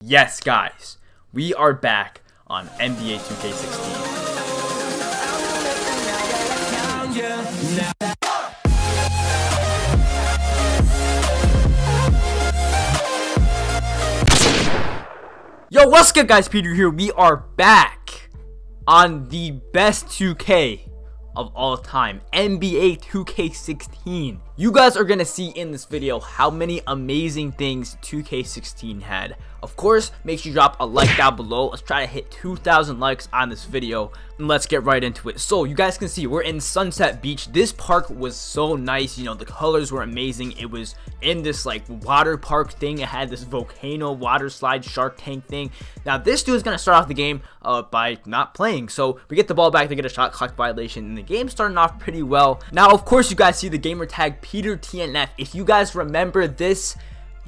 Yes, guys, we are back on NBA 2K16. Yo, what's good, guys? Peter here. We are back on the best 2K of all time, NBA 2K16. You guys are gonna see in this video how many amazing things 2K16 had. Of course, make sure you drop a like down below. Let's try to hit 2,000 likes on this video, and let's get right into it. So you guys can see we're in Sunset Beach. This park was so nice. You know, the colors were amazing. It was in this like water park thing. It had this volcano water slide shark tank thing. Now this dude is gonna start off the game by not playing, so we get the ball back to get a shot clock violation, and the game starting off pretty well. Now of course you guys see the gamer tag PeterMc. If you guys remember this,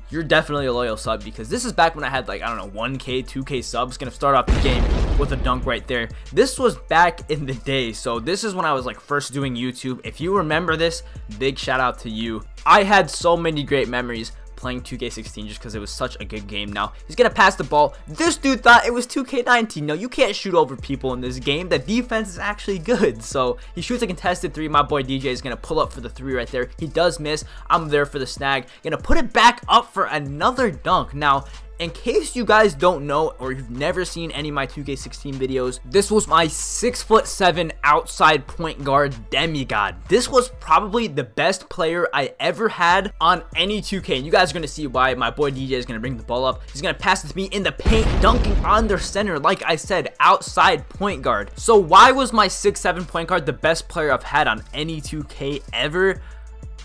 you're definitely a loyal sub, because this is back when I had like, I don't know, 1K, 2K subs. Gonna start off the game with a dunk right there. This was back in the day, so this is when I was like first doing YouTube. If you remember this, big shout out to you. I had so many great memories playing 2K16 just because it was such a good game. Now he's gonna pass the ball. This dude thought it was 2K19. No, you can't shoot over people in this game. The defense is actually good. So he shoots a contested three. My boy DJ is gonna pull up for the three right there. He does miss. I'm there for the snag. Gonna put it back up for another dunk. Now, in case you guys don't know, or you've never seen any of my 2K16 videos, this was my 6'7" outside point guard demigod. This was probably the best player I ever had on any 2K. And you guys are going to see why. My boy DJ is going to bring the ball up. He's going to pass it to me in the paint, dunking on their center. Like I said, outside point guard. So why was my 6'7" point guard the best player I've had on any 2K ever?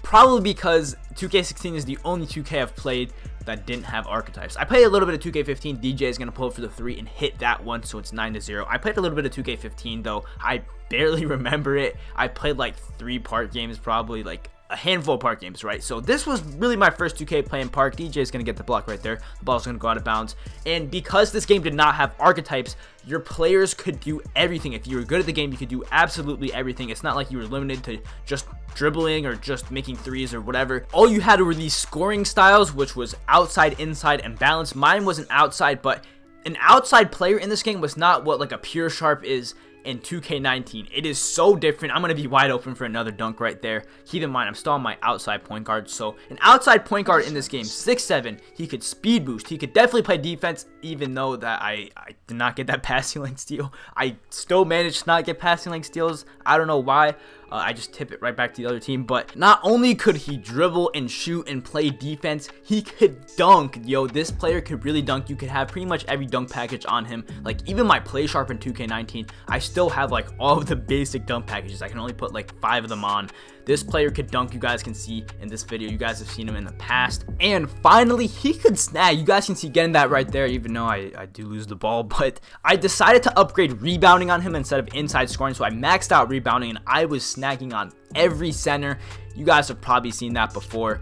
Probably because 2K16 is the only 2K I've played that didn't have archetypes. I played a little bit of 2K15. DJ is gonna pull up for the three and hit that one, so it's 9-0. I played a little bit of 2K15 though. I barely remember it. I played like 3 park games, probably like a handful of park games, right? So this was really my first 2K playing park. DJ is gonna get the block right there. The ball's gonna go out of bounds. And because this game did not have archetypes, your players could do everything. If you were good at the game, you could do absolutely everything. It's not like you were limited to just dribbling or just making threes or whatever. All you had were these scoring styles, which was outside, inside, and balance. Mine was an outside, but an outside player in this game was not what like a pure sharp is in 2K19. It is so different. I'm going to be wide open for another dunk right there. Keep in mind, I'm still on my outside point guard. So an outside point guard in this game, 6'7", he could speed boost. He could definitely play defense, even though that I did not get that passing lane steal. I still managed to not get passing lane steals. I don't know why. I just tip it right back to the other team. But not only could he dribble and shoot and play defense, he could dunk. Yo, this player could really dunk. You could have pretty much every dunk package on him. Like even my play sharp in 2K19, I still have like all of the basic dunk packages. I can only put like 5 of them on. This player could dunk. You guys can see in this video. You guys have seen him in the past. And finally, he could snag. You guys can see getting that right there, even though I do lose the ball. But I decided to upgrade rebounding on him instead of inside scoring. So I maxed out rebounding, and I was snagging on every center. You guys have probably seen that before.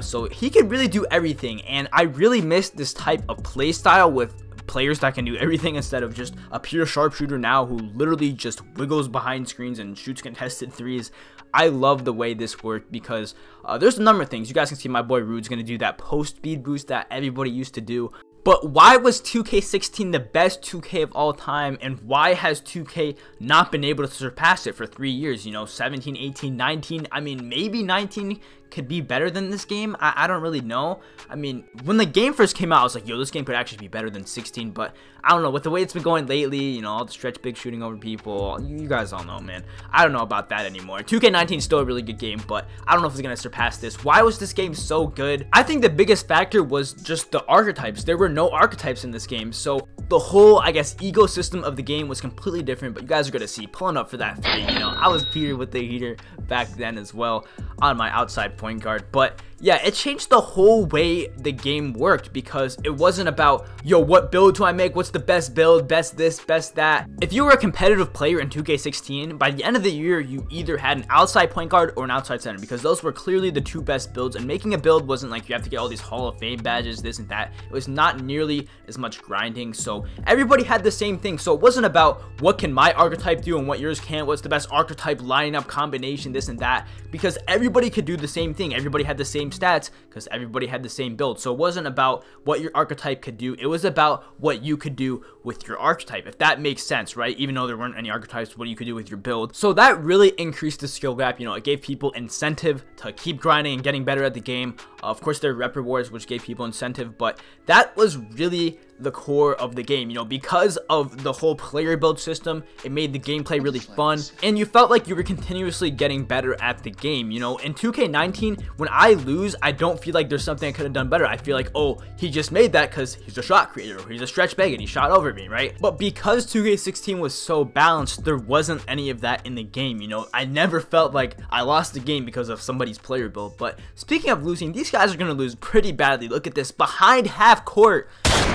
So he could really do everything. And I really missed this type of play style with players that can do everything instead of just a pure sharpshooter now who literally just wiggles behind screens and shoots contested threes. I love the way this worked because there's a number of things. You guys can see my boy Rude's going to do that post speed boost that everybody used to do. But why was 2K16 the best 2K of all time, and why has 2K not been able to surpass it for 3 years? You know, 17, 18, 19. I mean, maybe 19 could be better than this game. I don't really know. I mean, when the game first came out, I was like, yo, this game could actually be better than 16. But I don't know. With the way it's been going lately, you know, all the stretch big shooting over people, you guys all know, man. I don't know about that anymore. 2K19 is still a really good game, but I don't know if it's going to surpass this. Why was this game so good? I think the biggest factor was just the archetypes. There were no archetypes in this game. So the whole, I guess, ecosystem of the game was completely different. But you guys are going to see pulling up for that three. You know, I was Peter with the heater back then as well on my outside point guard. But yeah, it changed the whole way the game worked, because it wasn't about, yo, what build do I make? What's the best build? Best this, best that. If you were a competitive player in 2K16, by the end of the year, you either had an outside point guard or an outside center, because those were clearly the 2 best builds. And making a build wasn't like you have to get all these Hall of Fame badges, this and that. It was not nearly as much grinding. So everybody had the same thing. So it wasn't about what can my archetype do and what yours can't. What's the best archetype lineup combination, this and that, because everybody could do the same thing. Everybody had the same same stats because everybody had the same build. So it wasn't about what your archetype could do, it was about what you could do with your archetype, if that makes sense, right? Even though there weren't any archetypes, what you could do with your build. So that really increased the skill gap. You know, it gave people incentive to keep grinding and getting better at the game. Of course, there are rep rewards, which gave people incentive, but that was really the core of the game. You know, because of the whole player build system, it made the gameplay really fun, and you felt like you were continuously getting better at the game. You know, in 2K19, when I lose, I don't feel like there's something I could have done better. I feel like, oh, he just made that because he's a shot creator, or he's a stretch bag and he shot over me, right? But because 2K16 was so balanced, there wasn't any of that in the game. You know, I never felt like I lost the game because of somebody's player build. But speaking of losing, these guys are gonna lose pretty badly. Look at this, behind half court.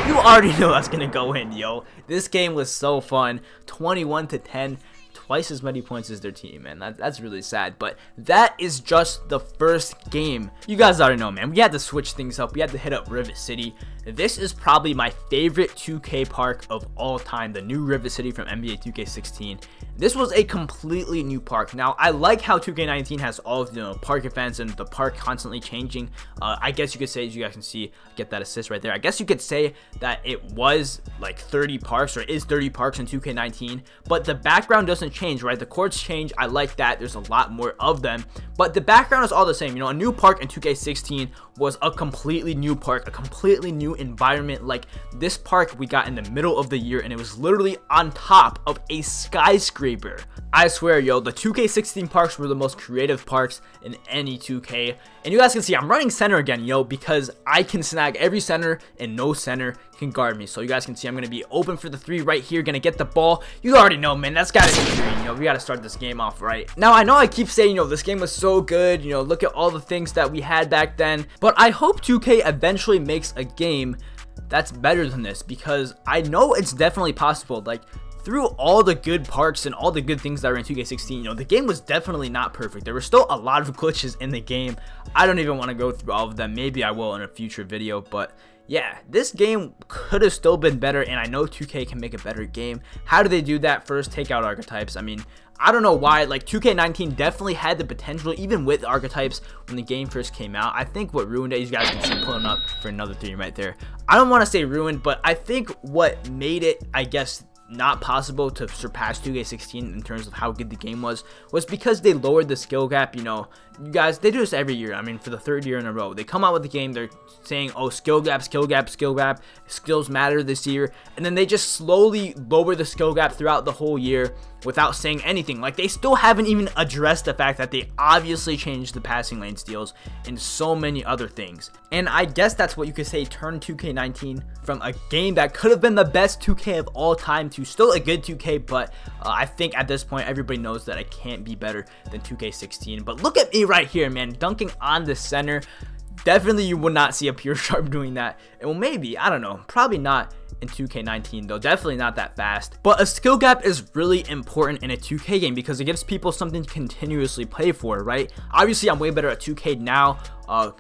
You already know that's gonna go in, yo. This game was so fun. 21-10, twice as many points as their team, man. That's really sad, but that is just the first game. You guys already know, man. We had to switch things up. We had to hit up Rivet City. This is probably my favorite 2K park of all time, the new Rivet City from NBA 2K16. This was a completely new park. Now, I like how 2K19 has all of the park events and the park constantly changing. I guess you could say, as you guys can see, get that assist right there. I guess you could say that it was like 30 parks, or is 30 parks in 2K19, but the background doesn't change, right? The courts change. I like that. There's a lot more of them, but the background is all the same. You know, a new park in 2K16 was a completely new park, a completely new environment. Like this park we got in the middle of the year, and it was literally on top of a skyscraper. I swear, yo, the 2K16 parks were the most creative parks in any 2K. And you guys can see I'm running center again, yo, because I can snag every center and no center can guard me. So you guys can see I'm going to be open for the three right here, going to get the ball. You already know, man, that's got to be green. You know, we got to start this game off right. Now, I know I keep saying, you know, this game was so good. You know, look at all the things that we had back then. But I hope 2K eventually makes a game that's better than this, because I know it's definitely possible. Like, through all the good parts and all the good things that were in 2K16, you know, the game was definitely not perfect. There were still a lot of glitches in the game. I don't even want to go through all of them. Maybe I will in a future video, but yeah, this game could have still been better, and I know 2K can make a better game. How do they do that? First, take out archetypes. I mean, I don't know why. Like, 2K19 definitely had the potential, even with archetypes, when the game first came out. I think what ruined it, you guys can see pulling up for another three right there. I don't want to say ruined, but I think what made it, I guess, not possible to surpass 2K16 in terms of how good the game was because they lowered the skill gap. You know, you guys, they do this every year. I mean, for the third year in a row, they come out with the game, they're saying, oh, skill gap, skill gap, skill gap, skills matter this year, and then they just slowly lower the skill gap throughout the whole year without saying anything. Like, they still haven't even addressed the fact that they obviously changed the passing lane steals and so many other things. And I guess that's what you could say turned 2K19 from a game that could have been the best 2K of all time to still a good 2K, but I think at this point everybody knows that it can't be better than 2K16. But look at me right here, man, dunking on the center. Definitely you would not see a pure sharp doing that. And well, maybe, I don't know, probably not in 2K19 though, definitely not that fast. But a skill gap is really important in a 2K game because it gives people something to continuously play for, right? Obviously I'm way better at 2K now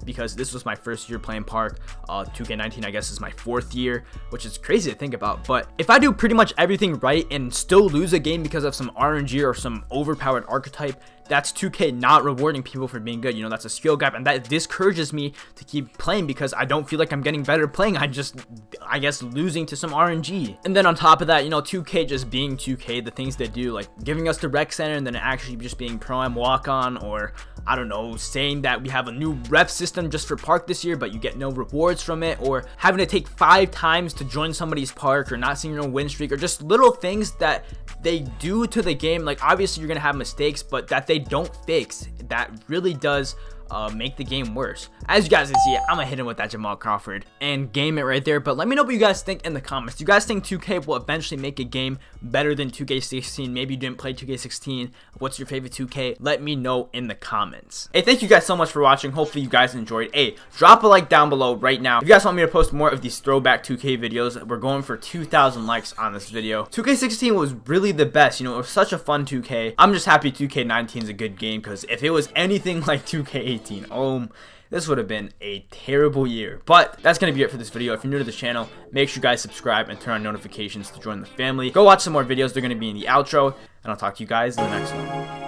because this was my first year playing Park. 2K19 I guess is my fourth year, which is crazy to think about. But if I do pretty much everything right and still lose a game because of some RNG or some overpowered archetype, that's 2K not rewarding people for being good. You know, that's a skill gap, and that discourages me to keep playing because I don't feel like I'm getting better playing. I guess losing to some RNG. And then on top of that, you know, 2K just being 2K, the things they do, like giving us the rec center and then actually just being pro-am walk-on, or I don't know, saying that we have a new rep system just for Park this year, but you get no rewards from it, or having to take 5 times to join somebody's Park, or not seeing your own win streak, or just little things that they do to the game. Like, obviously you're gonna have mistakes, but that they don't fix, that really does make the game worse. As you guys can see, I'm gonna hit him with that Jamal Crawford and game it right there. But let me know what you guys think in the comments. Do you guys think 2K will eventually make a game better than 2K16? Maybe you didn't play 2K16. What's your favorite 2K? Let me know in the comments. Hey, thank you guys so much for watching. Hopefully you guys enjoyed. Hey, drop a like down below right now if you guys want me to post more of these throwback 2K videos. We're going for 2,000 likes on this video. 2K16 was really the best. You know, it was such a fun 2K. I'm just happy 2K19 is a good game, because if it was anything like 2K18, this would have been a terrible year. But that's going to be it for this video. If you're new to the channel, make sure you guys subscribe and turn on notifications to join the family. Go watch some more videos. They're going to be in the outro, and I'll talk to you guys in the next one.